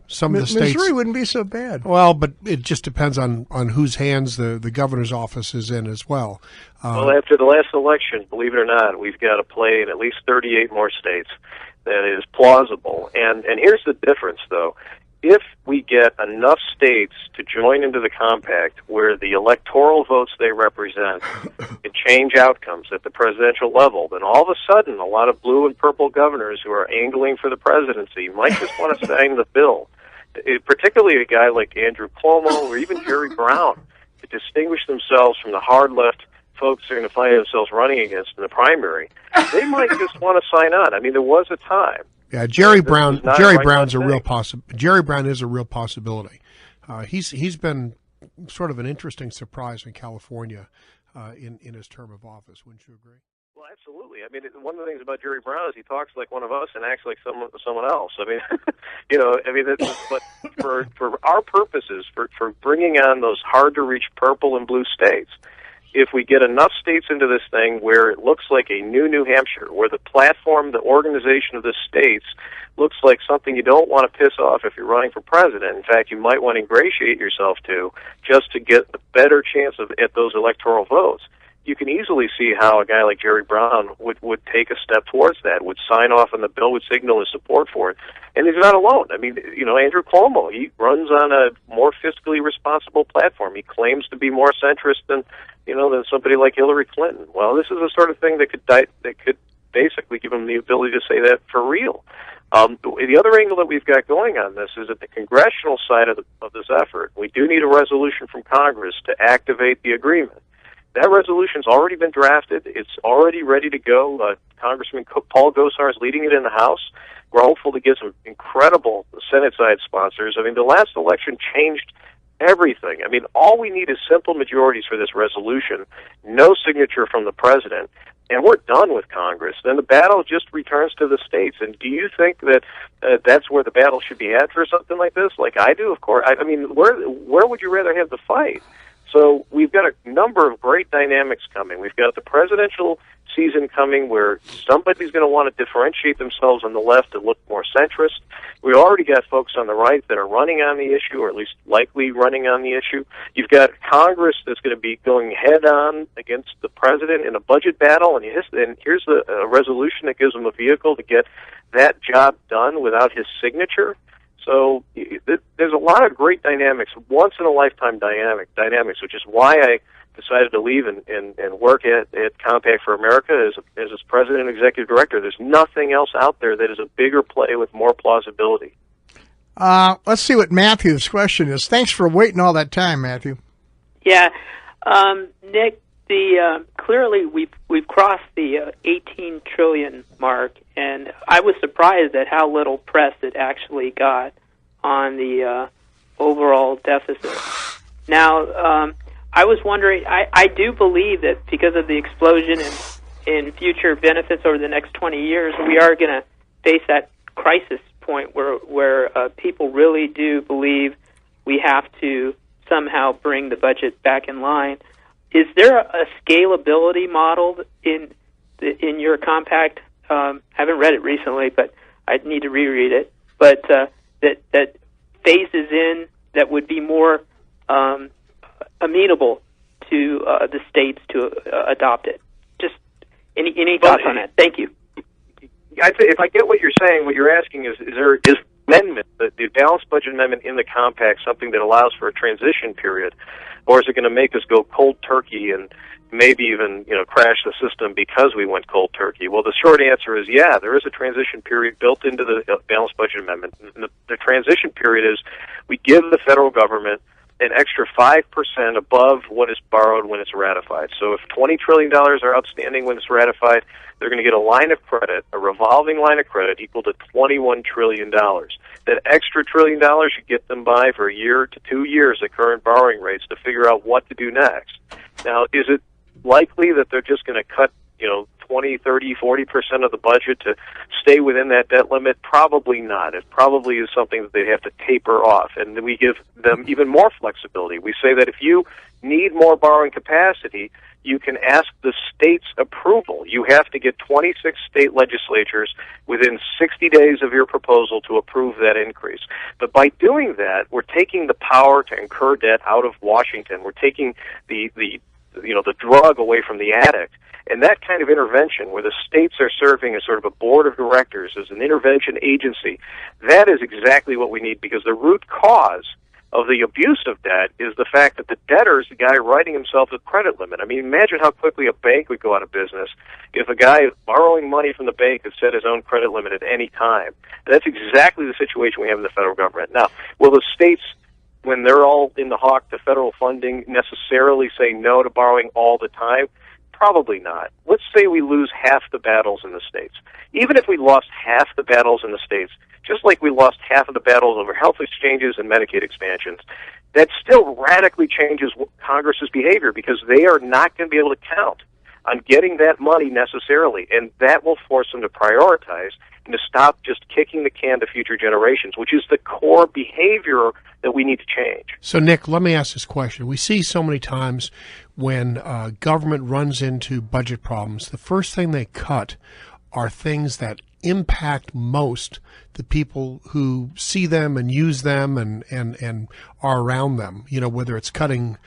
some of the states. Missouri wouldn't be so bad. Well, but it just depends on whose hands the governor's office is in as well. Well, after the last election, believe it or not, we've got a play in at least 38 more states that is plausible. And here's the difference, though. If we get enough states to join into the compact where the electoral votes they represent can change outcomes at the presidential level, then all of a sudden a lot of blue and purple governors who are angling for the presidency might just want to sign the bill. Particularly a guy like Andrew Cuomo or even Jerry Brown, to distinguish themselves from the hard left folks they're going to find themselves running against in the primary. They might just want to sign on. I mean, there was a time. Yeah, Jerry Brown is a real possibility. He's been sort of an interesting surprise in California in his term of office. Wouldn't you agree? Well, absolutely. I mean, one of the things about Jerry Brown is he talks like one of us and acts like someone else. I mean, but for our purposes, for bringing on those hard to reach purple and blue states, if we get enough states into this thing where it looks like a New Hampshire, where the platform, the organization of the states looks like something you don't want to piss off if you're running for president. In fact, you might want to ingratiate yourself to just to get a better chance at those electoral votes. You can easily see how a guy like Jerry Brown would take a step towards that, would sign off on the bill, would signal his support for it. And he's not alone. I mean, Andrew Cuomo, he runs on a more fiscally responsible platform. He claims to be more centrist than somebody like Hillary Clinton. Well, this is the sort of thing that could basically give him the ability to say that for real. The other angle that we've got going on this is at the congressional side of this effort. We do need a resolution from Congress to activate the agreement. That resolution's already been drafted. It's already ready to go. Congressman Paul Gosar is leading it in the House. We're hopeful to get some incredible Senate-side sponsors. I mean, the last election changed everything. I mean, all we need is simple majorities for this resolution, no signature from the president, and we're done with Congress. Then the battle just returns to the states. And do you think that that's where the battle should be at for something like this? Like I do, of course. I mean, where would you rather have the fight? So we've got a number of great dynamics coming. We've got the presidential season coming where somebody's going to want to differentiate themselves on the left and look more centrist. We already got folks on the right that are running on the issue, or at least likely running on the issue. You've got Congress that's going to be going head-on against the president in a budget battle, and here's a resolution that gives them a vehicle to get that job done without his signature. So there's a lot of great dynamics, once-in-a-lifetime dynamics, which is why I decided to leave and work at Compact for America as its president and executive director. There's nothing else out there that is a bigger play with more plausibility. Let's see what Matthew's question is. Thanks for waiting all that time, Matthew. Yeah, Nick. Clearly we've crossed the 18 trillion mark, and I was surprised at how little press it actually got on the overall deficit. Now, I was wondering. I do believe that because of the explosion in future benefits over the next 20 years, we are going to face that crisis point where people really do believe we have to somehow bring the budget back in line. Is there a scalability model in your compact? Haven't read it recently, but I need to reread it. But that phases in that would be more amenable to the states to adopt it. Just any thoughts on that? Thank you. If I get what you're saying, what you're asking is there amendment, the balanced budget amendment in the compact, something that allows for a transition period, or is it going to make us go cold turkey and maybe even crash the system because we went cold turkey? Well, the short answer is yeah, there is a transition period built into the balanced budget amendment. And the transition period is we give the federal government an extra 5% above what is borrowed when it's ratified. So if $20 trillion are outstanding when it's ratified, they're going to get a line of credit, a revolving line of credit equal to $21 trillion. That extra $1 trillion should get them by for a year to 2 years at current borrowing rates to figure out what to do next. Now, is it likely that they're just going to cut, 20, 30, 40% of the budget to stay within that debt limit? Probably not. It probably is something that they have to taper off, and we give them even more flexibility. We say that if you need more borrowing capacity, you can ask the state's approval. You have to get 26 state legislatures within 60 days of your proposal to approve that increase. But by doing that, we're taking the power to incur debt out of Washington. We're taking the drug away from the addict. And that kind of intervention, where the states are serving as sort of a board of directors, as an intervention agency, that is exactly what we need, because the root cause of the abuse of debt is the fact that the debtor is the guy writing himself a credit limit. I mean, imagine how quickly a bank would go out of business if a guy borrowing money from the bank could set his own credit limit at any time. That's exactly the situation we have in the federal government. Now, will the states, when they're all in the hawk to federal funding, necessarily say no to borrowing all the time? Probably not. Let's say we lose half the battles in the states. Even if we lost half the battles in the states, just like we lost half of the battles over health exchanges and Medicaid expansions, that still radically changes Congress's behavior, because they are not going to be able to count on getting that money necessarily, and that will force them to prioritize and to stop just kicking the can to future generations, which is the core behavior that we need to change. So, Nick, let me ask this question. We see so many times when government runs into budget problems, the first thing they cut are things that impact most the people who see them and use them and are around them. You know, whether it's cutting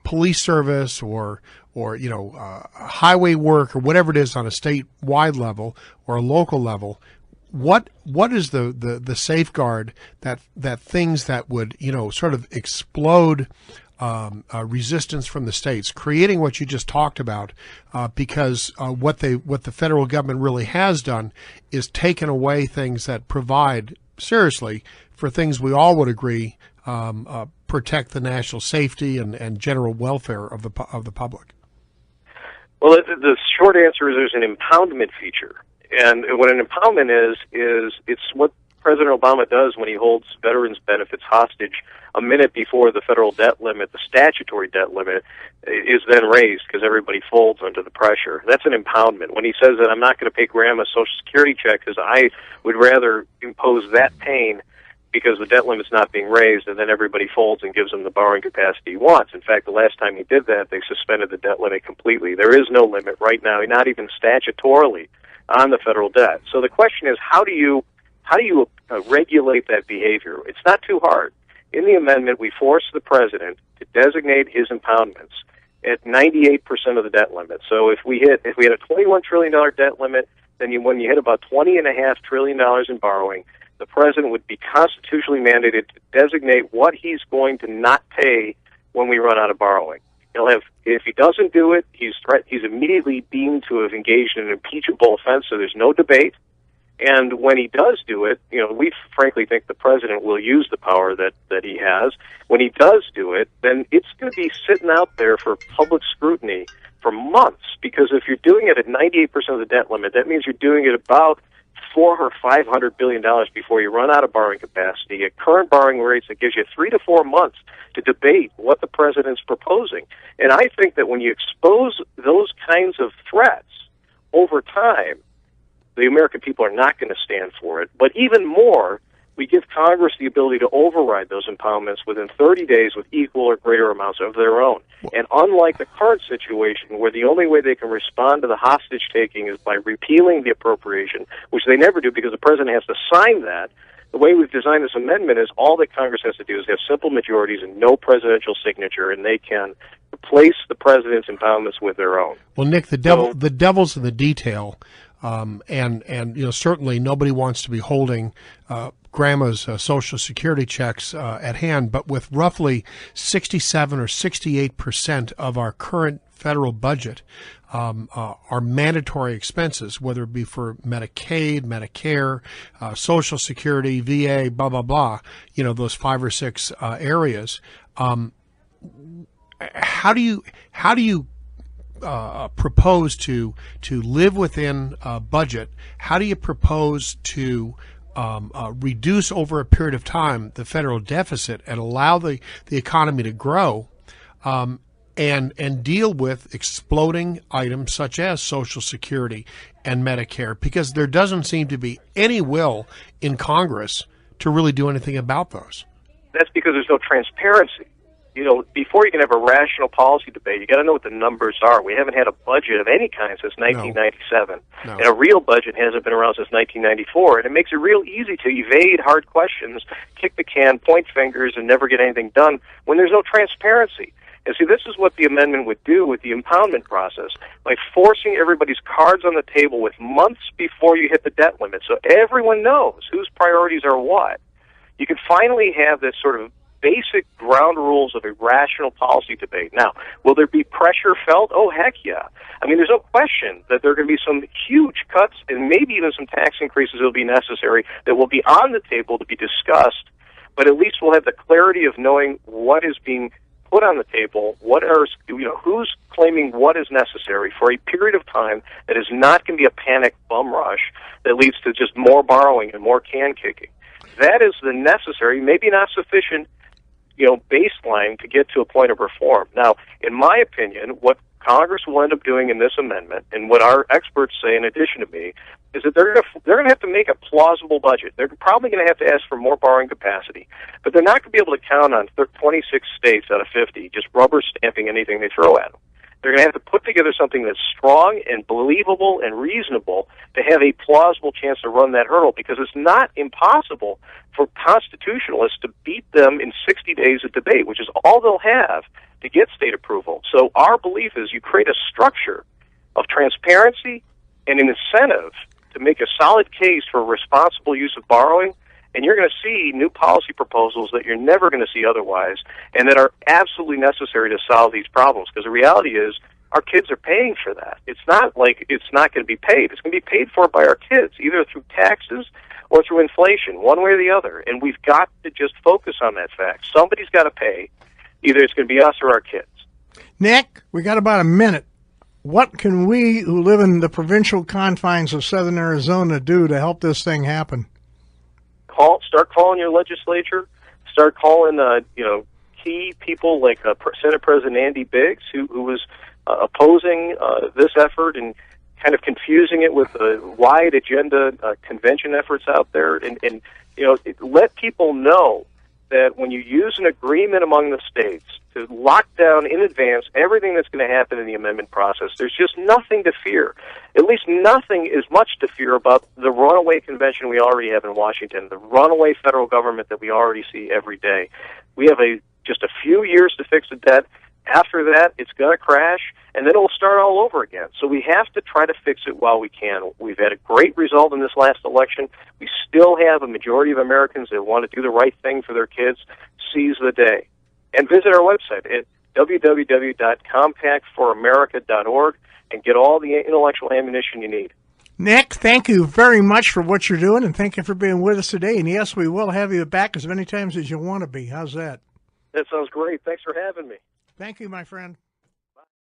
police service or highway work or whatever it is on a statewide level or a local level. What is the safeguard that things that would sort of explode resistance from the states, creating what you just talked about, because what the federal government really has done is taken away things that provide, seriously, for things we all would agree protect the national safety and general welfare of the public? Well, the short answer is there's an impoundment feature. And what an impoundment is it's what President Obama does when he holds veterans' benefits hostage a minute before the federal debt limit, the statutory debt limit, is then raised because everybody folds under the pressure. That's an impoundment. When he says that I'm not going to pay Grandma's Social Security check because I would rather impose that pain because the debt limit's not being raised, and then everybody folds and gives him the borrowing capacity he wants. In fact, the last time he did that, they suspended the debt limit completely. There is no limit right now, not even statutorily, on the federal debt. So the question is, how do you regulate that behavior? It's not too hard. In the amendment, we force the president to designate his impoundments at 98% of the debt limit. So if we had a $21 trillion debt limit, then when you hit about $20.5 trillion in borrowing, the president would be constitutionally mandated to designate what he's going to not pay when we run out of borrowing. If he doesn't do it, he's immediately deemed to have engaged in an impeachable offense, so there's no debate. And when he does do it, we frankly think the president will use the power that he has. When he does do it, then it's going to be sitting out there for public scrutiny for months, because if you're doing it at 98% of the debt limit, that means you're doing it about $400 or $500 billion before you run out of borrowing capacity. At current borrowing rates, it gives you 3 to 4 months to debate what the president's proposing. And I think that when you expose those kinds of threats over time, the American people are not going to stand for it. But even more, we give Congress the ability to override those impoundments within 30 days with equal or greater amounts of their own. And unlike the current situation, where the only way they can respond to the hostage-taking is by repealing the appropriation, which they never do because the president has to sign that, the way we've designed this amendment is all that Congress has to do is have simple majorities and no presidential signature, and they can replace the president's impoundments with their own. Well, Nick, the devil's in the detail, and certainly nobody wants to be holding Grandma's Social Security checks at hand, but with roughly 67 or 68% of our current federal budget are mandatory expenses, whether it be for Medicaid, Medicare, Social Security, VA, blah, blah, blah, those 5 or 6 areas. How do you propose to live within a budget? How do you propose to reduce over a period of time the federal deficit and allow the economy to grow, and deal with exploding items such as Social Security and Medicare? Because there doesn't seem to be any will in Congress to really do anything about those. That's because there's no transparency. before you can have a rational policy debate, you got to know what the numbers are. We haven't had a budget of any kind since 1997, No. and a real budget hasn't been around since 1994. And it makes it real easy to evade hard questions, kick the can, point fingers, and never get anything done when there's no transparency. And see, this is what the amendment would do with the impoundment process, by forcing everybody's cards on the table with months before you hit the debt limit, so everyone knows whose priorities are what. You can finally have this sort of basic ground rules of a rational policy debate. Now, will there be pressure felt? Oh, heck yeah. I mean, there's no question that there are going to be some huge cuts and maybe even some tax increases that will be necessary that will be on the table to be discussed, but at least we'll have the clarity of knowing what is being put on the table, who's claiming what is necessary for a period of time that is not going to be a panic bum rush that leads to just more borrowing and more can kicking. That is the necessary, maybe not sufficient, baseline to get to a point of reform. Now, in my opinion, what Congress will end up doing in this amendment, and what our experts say in addition to me, is that they're going to have to make a plausible budget. They're probably going to have to ask for more borrowing capacity, but they're not going to be able to count on 26 states out of 50 just rubber stamping anything they throw at them. They're going to have to put together something that's strong and believable and reasonable to have a plausible chance to run that hurdle, because it's not impossible for constitutionalists to beat them in 60 days of debate, which is all they'll have to get state approval. So our belief is you create a structure of transparency and an incentive to make a solid case for responsible use of borrowing, and you're going to see new policy proposals that you're never going to see otherwise, and that are absolutely necessary to solve these problems. Because the reality is, our kids are paying for that. It's not like it's not going to be paid. It's going to be paid for by our kids, either through taxes or through inflation, one way or the other. And we've got to just focus on that fact. Somebody's got to pay. Either it's going to be us or our kids. Nick, we got about a minute. What can we who live in the provincial confines of southern Arizona do to help this thing happen? Start calling your legislature. Start calling, key people like Senate President Andy Biggs, who was opposing this effort and kind of confusing it with wide agenda convention efforts out there. And let people know that when you use an agreement among the states to lock down in advance everything that's going to happen in the amendment process, there's just nothing to fear. At least nothing is much to fear about the runaway convention we already have in Washington, the runaway federal government that we already see every day. We have just a few years to fix the debt. After that, it's going to crash, and then it'll start all over again. So we have to try to fix it while we can. We've had a great result in this last election. We still have a majority of Americans that want to do the right thing for their kids. Seize the day. And visit our website at www.compactforamerica.org and get all the intellectual ammunition you need. Nick, thank you very much for what you're doing, and thank you for being with us today. And yes, we will have you back as many times as you want to be. How's that? That sounds great. Thanks for having me. Thank you, my friend.